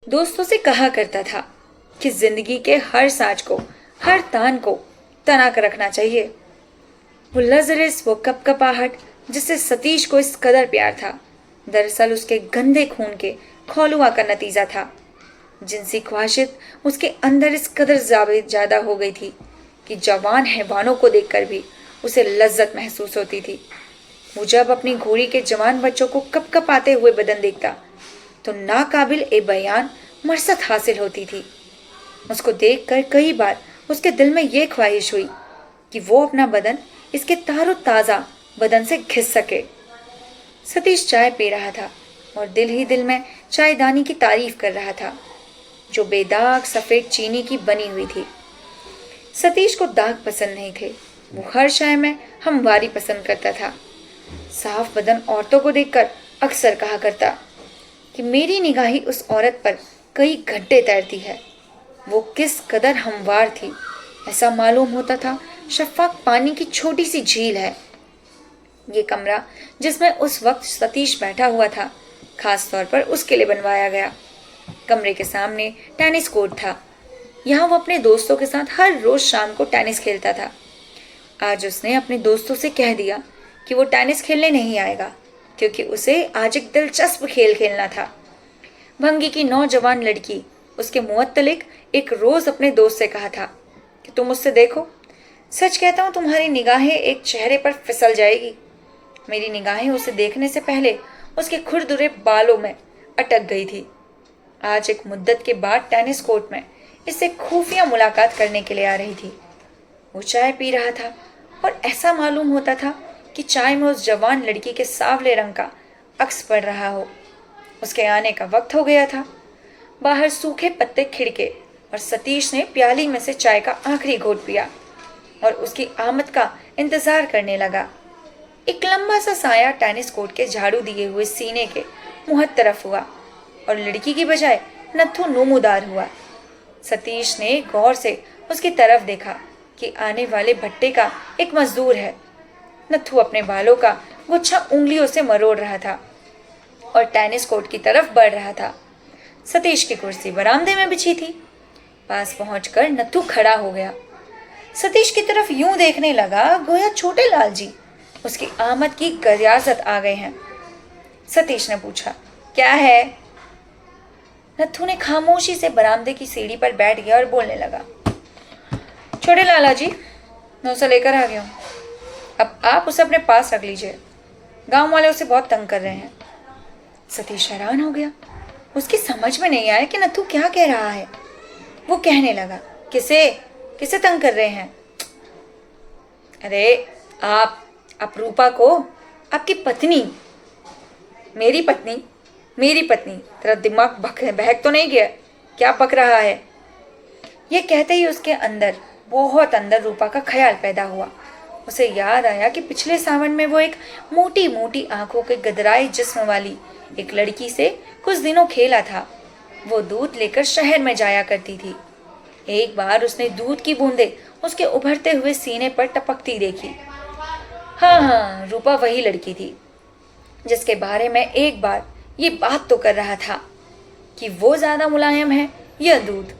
दोस्तों से कहा करता था कि जिंदगी के हर साज को, हर तान को तना कर रखना चाहिए। वो लजरस, वो कपकपाहट जिससे सतीश को इस कदर प्यार था, दरअसल उसके गंदे खून के खौलुआ का नतीजा था। जिनसी ख्वाहिशत उसके अंदर इस कदर ज्यादा हो गई थी कि जवान हैवानों को देखकर भी उसे लज्जत महसूस होती थी। वो जब अपनी घोड़ी के जवान बच्चों को कपकपाते हुए बदन देखता तो नाकाबिल ए बयान मरसत हासिल होती थी। उसको देखकर कई बार उसके दिल में यह ख्वाहिश हुई कि वो अपना बदन इसके तारो ताजा बदन से घिस सके। सतीश चाय पी रहा था और दिल ही दिल में चायदानी की तारीफ कर रहा था जो बेदाग सफेद चीनी की बनी हुई थी। सतीश को दाग पसंद नहीं थे, वो हर चाय में हमवारी पसंद करता था। साफ बदन औरतों को देखकर अक्सर कहा करता कि मेरी निगाही उस औरत पर कई घंटे तैरती है। वो किस कदर हमवार थी, ऐसा मालूम होता था शफाफ पानी की छोटी सी झील है। ये कमरा जिसमें उस वक्त सतीश बैठा हुआ था, खास तौर पर उसके लिए बनवाया गया। कमरे के सामने टेनिस कोर्ट था। यहाँ वो अपने दोस्तों के साथ हर रोज शाम को टेनिस खेलता था। आज उसने अपने दोस्तों से कह दिया कि वो टेनिस खेलने नहीं आएगा क्योंकि उसे आज एक दिलचस्प खेल खेलना था। भंगी की नौजवान लड़की उसके मुअत्तलिक एक रोज अपने दोस्त से कहा था कि तुम उससे देखो, सच कहता हूँ तुम्हारी निगाहें एक चेहरे पर फिसल जाएगी। मेरी निगाहें उसे देखने से पहले उसके खुरदुरे बालों में अटक गई थी। आज एक मुद्दत के बाद टेनिस कोर्ट में इससे खुफिया मुलाकात करने के लिए आ रही थी। वो चाय पी रहा था और ऐसा मालूम होता था कि चाय में उस जवान लड़की के सांवले रंग का अक्स पड़ रहा हो। उसके आने का वक्त हो गया था। बाहर सूखे पत्ते खिड़के और सतीश ने प्याली में से चाय का आखिरी घोट पिया और उसकी आमद का इंतजार करने लगा। एक लंबा सा साया टेनिस कोर्ट के झाड़ू दिए हुए सीने के मुंह तरफ हुआ और लड़की की बजाय नत्थु नमूदार हुआ। सतीश ने गौर से उसकी तरफ देखा कि आने वाले भट्टे का एक मजदूर है। नत्थु अपने बालों का गुच्छा उंगलियों से मरोड़ रहा था और टेनिस कोर्ट की तरफ बढ़ रहा था। सतीश की कुर्सी बरामदे में बिछी थी। पास पहुंचकर नत्थु खड़ा हो गया। सतीश की तरफ यूं देखने लगा गोया छोटे लाल जी उसकी आमद की गरियाजत आ गए हैं। सतीश ने पूछा, क्या है? नत्थु ने खामोशी से बरामदे की सीढ़ी पर बैठ गया और बोलने लगा, छोटे लाला जी, मैं उसे लेकर आ गया हूँ। अब आप उसे अपने पास रख लीजिए। गांव वाले उसे बहुत तंग कर रहे हैं। सतीश हैरान हो गया। उसकी समझ में नहीं आया कि नत्थु क्या कह रहा है। वो कहने लगा, किसे किसे तंग कर रहे हैं? अरे आप रूपा को, आपकी पत्नी। मेरी पत्नी? मेरी पत्नी? तेरा दिमाग बहक तो नहीं गया? क्या बक रहा है? यह कहते ही उसके अंदर, बहुत अंदर रूपा का ख्याल पैदा हुआ। उसे याद आया कि पिछले सावन में वो एक मोटी मोटी आंखों के गदराए जिस्म वाली एक लड़की से कुछ दिनों खेला था। वो दूध लेकर शहर में जाया करती थी। एक बार उसने दूध की बूंदें उसके उभरते हुए सीने पर टपकती देखी। हाँ, रूपा वही लड़की थी जिसके बारे में एक बार ये बात तो कर रहा था कि वो ज्यादा मुलायम है या दूध।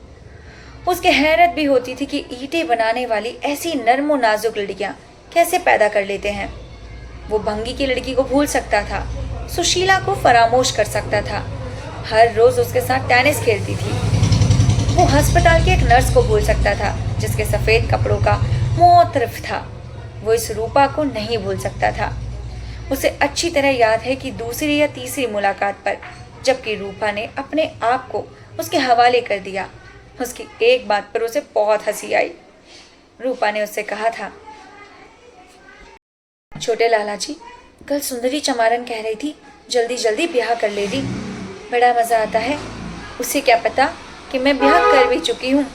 उसके हैरत भी होती थी कि ईंटें बनाने वाली ऐसी नर्म और नाजुक लड़कियां कैसे पैदा कर लेते हैं। वो भंगी की लड़की को भूल सकता था, सुशीला को फरामोश कर सकता था, हर रोज उसके साथ टेनिस खेलती थी। वो अस्पताल की एक नर्स को भूल सकता था जिसके सफेद कपड़ों का मुतरफ था। वो इस रूपा को नहीं भूल सकता था। उसे अच्छी तरह याद है कि दूसरी या तीसरी मुलाकात पर जबकि रूपा ने अपने आप को उसके हवाले कर दिया, उसकी एक बात पर उसे बहुत हंसी आई। रूपा ने उससे कहा था, छोटे लाला जी, कल सुंदरी चमारन कह रही थी जल्दी जल्दी ब्याह कर ले दी, बड़ा मजा आता है। उसे क्या पता कि मैं ब्याह कर भी चुकी हूँ।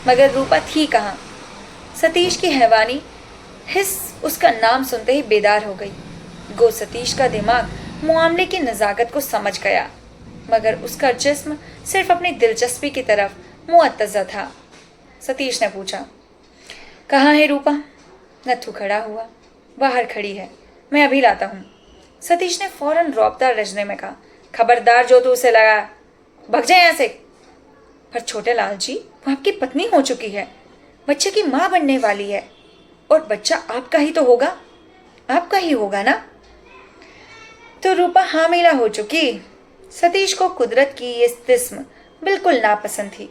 मगर रूपा थी कहाँ? सतीश की हैवानी हिस्स उसका नाम सुनते ही बेदार हो गई। गो सतीश का दिमाग मामले की नज़ाकत को समझ गया, मगर उसका जिस्म सिर्फ अपनी दिलचस्पी की तरफ मुअत्तजा था। सतीश ने पूछा, कहाँ है रूपा? नत्थु खड़ा हुआ, बाहर खड़ी है, मैं अभी लाता हूँ। सतीश ने फौरन रौबदार रजने में कहा, खबरदार जो तू उसे लगा। भाग जाए यहाँ से। पर छोटे लाल जी, वो आपकी पत्नी हो चुकी है, बच्चे की माँ बनने वाली है, और बच्चा आपका ही तो होगा, आपका ही होगा ना। तो रूपा हामिला हो चुकी। सतीश को कुदरत की ये तिस्म बिल्कुल नापसंद थी।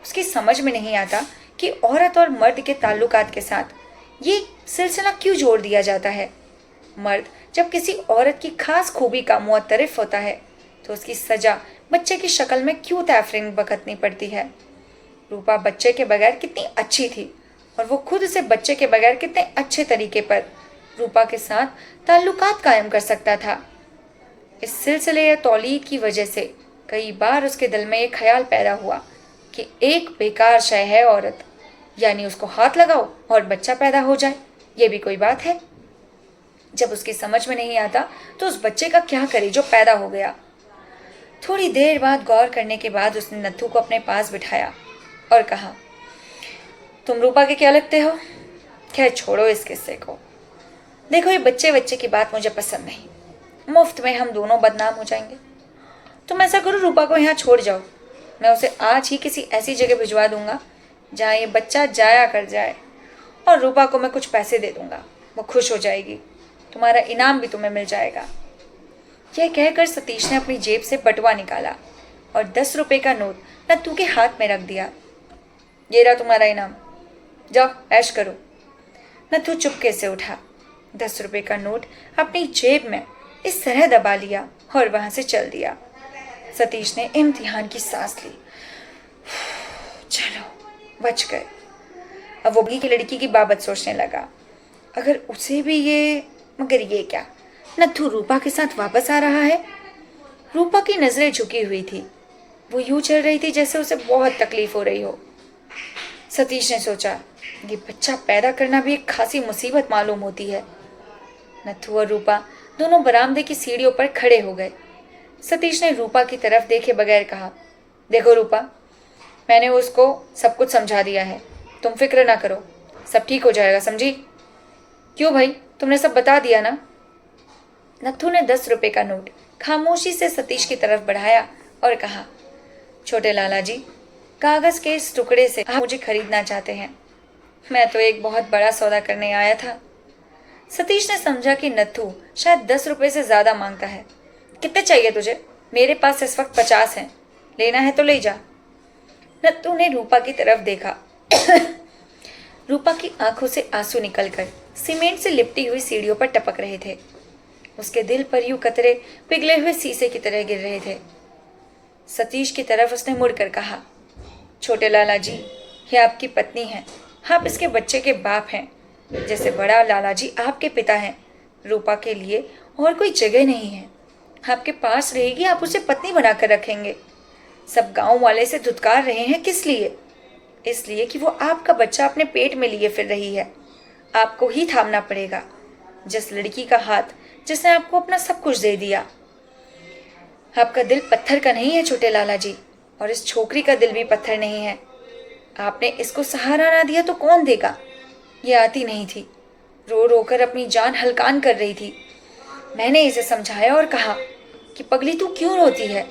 उसकी समझ में नहीं आता कि औरत और मर्द के ताल्लुकात के साथ ये सिलसिला क्यों जोड़ दिया जाता है। मर्द जब किसी औरत की खास खूबी का मुअत्तरिफ होता है तो उसकी सजा बच्चे की शक्ल में क्यों तैफरीन बरतनी पड़ती है। रूपा बच्चे के बगैर कितनी अच्छी थी, और वो खुद से बच्चे के बगैर कितने अच्छे तरीके पर रूपा के साथ ताल्लुकात कायम कर सकता था। इस सिलसिले या तौलीद की वजह से कई बार उसके दिल में ये ख्याल पैदा हुआ कि एक बेकार शय है औरत, यानी उसको हाथ लगाओ और बच्चा पैदा हो जाए, ये भी कोई बात है। जब उसकी समझ में नहीं आता तो उस बच्चे का क्या करे जो पैदा हो गया। थोड़ी देर बाद गौर करने के बाद उसने नत्थू को अपने पास बिठाया और कहा, तुम रूपा के क्या लगते हो? खैर छोड़ो इस किस्से को। देखो, ये बच्चे की बात मुझे पसंद नहीं, मुफ्त में हम दोनों बदनाम हो जाएंगे। तुम ऐसा करो, रूपा को यहाँ छोड़ जाओ, मैं उसे आज ही किसी ऐसी जगह भिजवा दूंगा जहाँ ये बच्चा जाया कर जाए, और रूपा को मैं कुछ पैसे दे दूंगा, वो खुश हो जाएगी, तुम्हारा इनाम भी तुम्हें मिल जाएगा। यह कहकर सतीश ने अपनी जेब से बटुआ निकाला और 10 रुपए का नोट नत्थू के हाथ में रख दिया। ये रहा तुम्हारा इनाम, जाओ ऐश करो। नत्थू चुपके से उठा, 10 रुपए का नोट अपनी जेब में इस तरह दबा लिया और वहां से चल दिया। सतीश ने इम्तिहान की सांस ली। चलो बच गए। अब वो की लड़की की बाबत सोचने लगा, अगर उसे भी ये, मगर ये क्या, नत्थू रूपा के साथ वापस आ रहा है। रूपा की नजरें झुकी हुई थी, वो यूं चल रही थी जैसे उसे बहुत तकलीफ हो रही हो। सतीश ने सोचा, ये बच्चा पैदा करना भी एक खासी मुसीबत मालूम होती है। नत्थू और रूपा दोनों बरामदे की सीढ़ियों पर खड़े हो गए। सतीश ने रूपा की तरफ देखे बगैर कहा, देखो रूपा, मैंने उसको सब कुछ समझा दिया है, तुम फिक्र ना करो, सब ठीक हो जाएगा, समझी? क्यों भाई, तुमने सब बता दिया ना? नत्थू ने 10 रुपए का नोट खामोशी से सतीश की तरफ बढ़ाया और कहा, छोटे लाला जी, कागज के इस टुकड़े से आप मुझे खरीदना चाहते हैं, मैं तो एक बहुत बड़ा सौदा करने आया था। सतीश ने समझा कि नत्थू शायद 10 रुपए से ज्यादा मांगता है। कितने चाहिए तुझे? मेरे पास इस वक्त 50 हैं, लेना है तो ले जा। नत्थू ने रूपा की तरफ देखा। रूपा की आंखों से आंसू निकलकर सीमेंट से लिपटी हुई सीढ़ियों पर टपक रहे थे। उसके दिल पर यूं कतरे पिघले हुए शीशे की तरह गिर रहे थे। सतीश की तरफ उसने मुड़कर कहा, छोटे लाला जी, ये आपकी पत्नी है, आप इसके बच्चे के बाप हैं, जैसे बड़ा लाला जी आपके पिता हैं। रूपा के लिए और कोई जगह नहीं है, आपके पास रहेगी, आप उसे पत्नी बनाकर रखेंगे। सब गांव वाले से धुतकार रहे हैं, किस लिए? इसलिए कि वो आपका बच्चा अपने पेट में लिए फिर रही है। आपको ही थामना पड़ेगा, जिस लड़की का हाथ जिसने आपको अपना सब कुछ दे दिया। आपका दिल पत्थर का नहीं है छोटे लाला जी, और इस छोकरी का दिल भी पत्थर नहीं है। आपने इसको सहारा ना दिया तो कौन देगा? ये आती नहीं थी, रो रो कर अपनी जान हलकान कर रही थी। मैंने इसे समझाया और कहा कि पगली तू क्यों रोती है,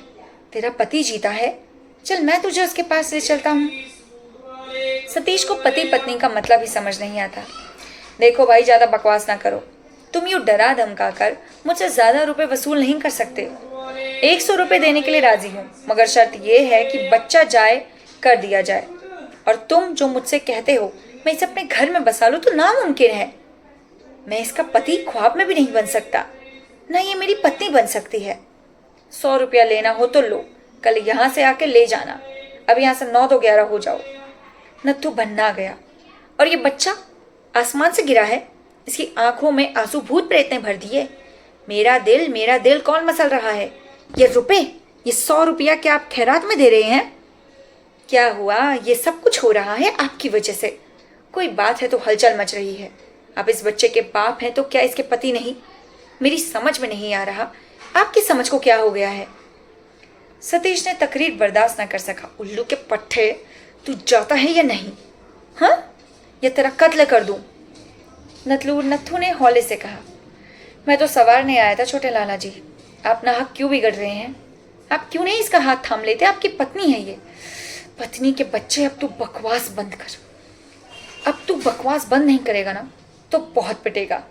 तेरा पति जीता है, चल मैं तुझे उसके पास ले चलता हूँ। सतीश को पति पत्नी का मतलब ही समझ नहीं आता। देखो भाई, ज्यादा बकवास ना करो, तुम यूँ डरा धमका कर मुझसे ज्यादा रुपए वसूल नहीं कर सकते। 100 रुपए देने के लिए राजी हूँ, मगर शर्त यह है कि बच्चा जाए कर दिया जाए, और तुम जो मुझसे कहते हो मैं इसे अपने घर में बसा लूँ तो नामुमकिन है। मैं इसका पति ख्वाब में भी नहीं बन सकता, न ये मेरी पत्नी बन सकती है। 100 रुपया लेना हो तो लो, कल यहाँ से आके ले जाना, अब यहाँ से 9 तो 11 हो जाओ। नत्थू भन्ना गया, और ये बच्चा आसमान से गिरा है? इसकी आंखों में आंसू भूत प्रेत ने भर दिए। मेरा दिल कौन मसल रहा है? ये रुपए, ये 100 रुपया क्या आप खैरात में दे रहे हैं? क्या हुआ? ये सब कुछ हो रहा है आपकी वजह से। कोई बात है तो हलचल मच रही है। आप इस बच्चे के बाप हैं तो क्या इसके पति नहीं? मेरी समझ में नहीं आ रहा, आपकी समझ को क्या हो गया है? सतीश ने तकरीर बर्दाश्त न कर सका। उल्लू के पट्टे, तू जाता है या नहीं? हाँ, या तेरा कत्ल कर दूं? नत्थू ने हौले से कहा, मैं तो सवारने आया था छोटे लाला जी, आप नाहक क्यों बिगड़ रहे हैं? आप क्यों नहीं इसका हाथ थाम लेते? आपकी पत्नी है ये। पत्नी के बच्चे, अब तू बकवास बंद कर। अब तू बकवास बंद नहीं करेगा ना तो बहुत पिटेगा।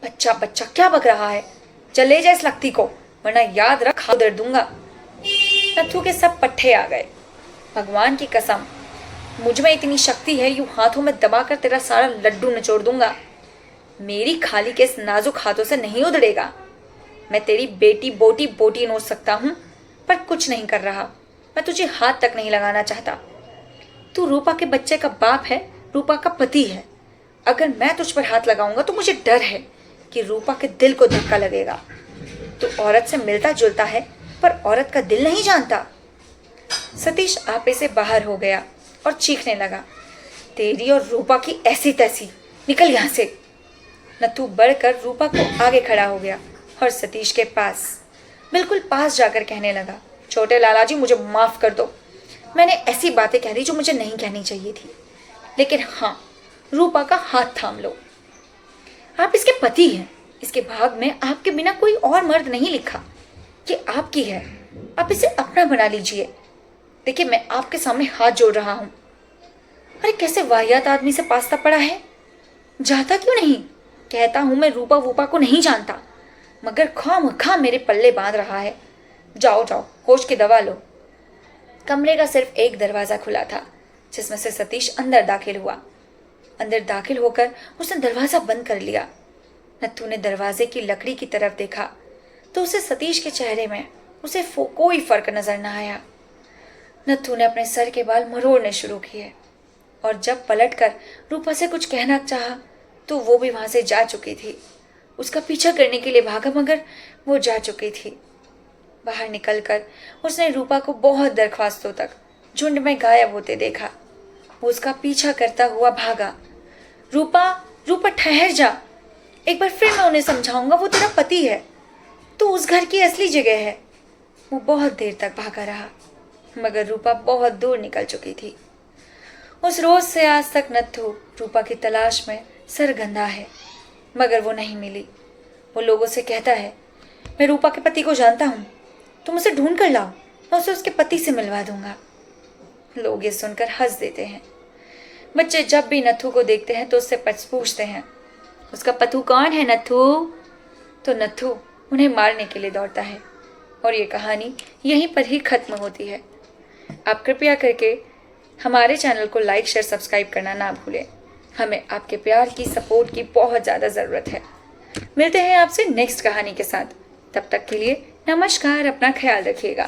बच्चा बच्चा क्या बक रहा है? चले जा इस लकती को, वरना याद रख हाथ दर्द दूंगा। नत्थू के सब पट्टे आ गए। भगवान की कसम, मुझ में इतनी शक्ति है, यूं हाथों में दबाकर तेरा सारा लड्डू निचोड़ दूंगा। मेरी खाली के इस नाजुक हाथों से नहीं उधड़ेगा। मैं तेरी बेटी बोटी बोटी नोच सकता हूं, पर कुछ नहीं कर रहा। मैं तुझे हाथ तक नहीं लगाना चाहता। तू रूपा के बच्चे का बाप है, रूपा का पति है। अगर मैं तुझ पर हाथ लगाऊंगा तो मुझे डर है कि रूपा के दिल को धक्का लगेगा। तू औरत से मिलता जुलता है, पर औरत का दिल नहीं जानता। सतीश आपे से बाहर हो गया और चीखने लगा, तेरी और रूपा की ऐसी तैसी, निकल यहाँ से। नत्थू बढ़कर रूपा को आगे खड़ा हो गया और सतीश के पास, बिल्कुल पास जाकर कहने लगा, छोटे लाला जी मुझे माफ कर दो। मैंने ऐसी बातें कह दी जो मुझे नहीं कहनी चाहिए थी। लेकिन हाँ, रूपा का हाथ थाम लो। आप इसके पति हैं। इसके भाग में आपके बिना कोई और मर्द नहीं लिखा। ये आपकी है, आप इसे अपना बना लीजिए। देखिए, मैं आपके सामने हाथ जोड़ रहा हूं। अरे कैसे वाहियात आदमी से पास्ता पड़ा है। जाता क्यों नहीं? कहता हूं मैं रूपा वूपा को नहीं जानता, मगर खामखा मेरे पल्ले बांध रहा है। जाओ जाओ, होश की दवा लो। कमरे का सिर्फ एक दरवाजा खुला था, जिसमें से सतीश अंदर दाखिल हुआ। अंदर दाखिल होकर उसने दरवाजा बंद कर लिया। नत्थू ने दरवाजे की लकड़ी की तरफ देखा तो उसे सतीश के चेहरे में उसे कोई फर्क नजर न आया। नत्थू ने अपने सर के बाल मरोड़ने शुरू किए और जब पलटकर रूपा से कुछ कहना चाहा तो वो भी वहां से जा चुकी थी। उसका पीछा करने के लिए भागा, मगर वो जा चुकी थी। बाहर निकलकर उसने रूपा को बहुत दरख्वास्तों तक झुंड में गायब होते देखा। वो उसका पीछा करता हुआ भागा। रूपा, रूपा ठहर जा, एक बार फिर मैं उन्हें समझाऊंगा, वो तेरा पति है, तो उस घर की असली जगह है। वो बहुत देर तक भागा रहा, मगर रूपा बहुत दूर निकल चुकी थी। उस रोज से आज तक नत्थू रूपा की तलाश में सरगंधा है, मगर वो नहीं मिली। वो लोगों से कहता है, मैं रूपा के पति को जानता हूँ, तुम उसे ढूंढ कर लाओ, मैं उसे उसके पति से मिलवा दूंगा। लोग ये सुनकर हंस देते हैं। बच्चे जब भी नत्थू को देखते हैं तो उससे पूछते हैं, उसका पति कौन है नत्थू? तो नत्थू उन्हें मारने के लिए दौड़ता है और ये कहानी यहीं पर ही खत्म होती है। आप कृपया करके हमारे चैनल को लाइक, शेयर, सब्सक्राइब करना ना भूलें। हमें आपके प्यार की, सपोर्ट की बहुत ज़्यादा ज़रूरत है। मिलते हैं आपसे नेक्स्ट कहानी के साथ। तब तक के लिए नमस्कार, अपना ख्याल रखिएगा।